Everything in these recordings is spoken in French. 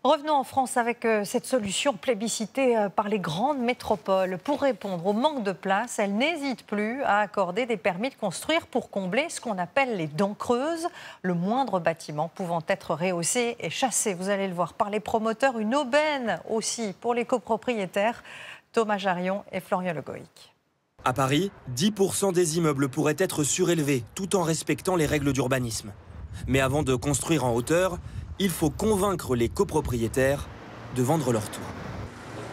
Revenons en France avec cette solution plébiscitée par les grandes métropoles. Pour répondre au manque de place, elles n'hésitent plus à accorder des permis de construire pour combler ce qu'on appelle les dents creuses, le moindre bâtiment pouvant être rehaussé et chassé, vous allez le voir, par les promoteurs, une aubaine aussi pour les copropriétaires. Thomas Jarion et Florian Le Goïc. À Paris, 10% des immeubles pourraient être surélevés tout en respectant les règles d'urbanisme. Mais avant de construire en hauteur, il faut convaincre les copropriétaires de vendre leur toit.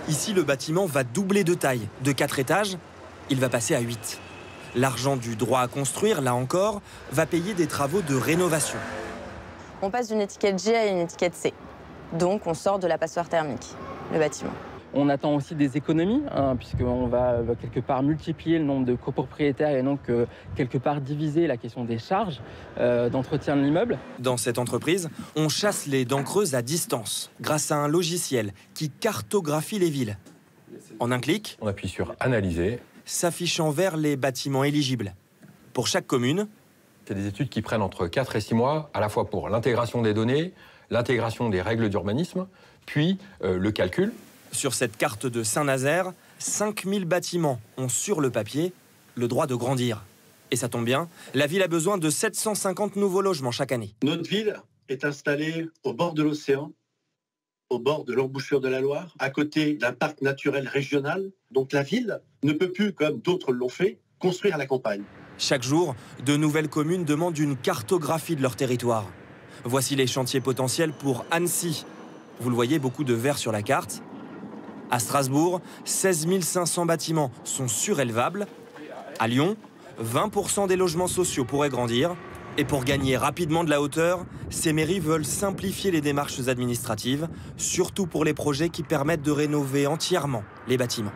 Ici, le bâtiment va doubler de taille. De 4 étages, il va passer à 8. L'argent du droit à construire, là encore, va payer des travaux de rénovation. On passe d'une étiquette G à une étiquette C. Donc on sort de la passoire thermique, le bâtiment. On attend aussi des économies, puisqu'on va quelque part multiplier le nombre de copropriétaires et donc quelque part diviser la question des charges d'entretien de l'immeuble. Dans cette entreprise, on chasse les dents creuses à distance, grâce à un logiciel qui cartographie les villes. En un clic, on appuie sur « Analyser ». S'affichent en vert les bâtiments éligibles. Pour chaque commune, c'est des études qui prennent entre 4 et 6 mois, à la fois pour l'intégration des données, l'intégration des règles d'urbanisme, puis le calcul. Sur cette carte de Saint-Nazaire, 5000 bâtiments ont sur le papier le droit de grandir. Et ça tombe bien, la ville a besoin de 750 nouveaux logements chaque année. Notre ville est installée au bord de l'océan, au bord de l'embouchure de la Loire, à côté d'un parc naturel régional. Donc la ville ne peut plus, comme d'autres l'ont fait, construire à la campagne. Chaque jour, de nouvelles communes demandent une cartographie de leur territoire. Voici les chantiers potentiels pour Annecy. Vous le voyez, beaucoup de vert sur la carte. À Strasbourg, 16 500 bâtiments sont surélevables. À Lyon, 20% des logements sociaux pourraient grandir. Et pour gagner rapidement de la hauteur, ces mairies veulent simplifier les démarches administratives, surtout pour les projets qui permettent de rénover entièrement les bâtiments.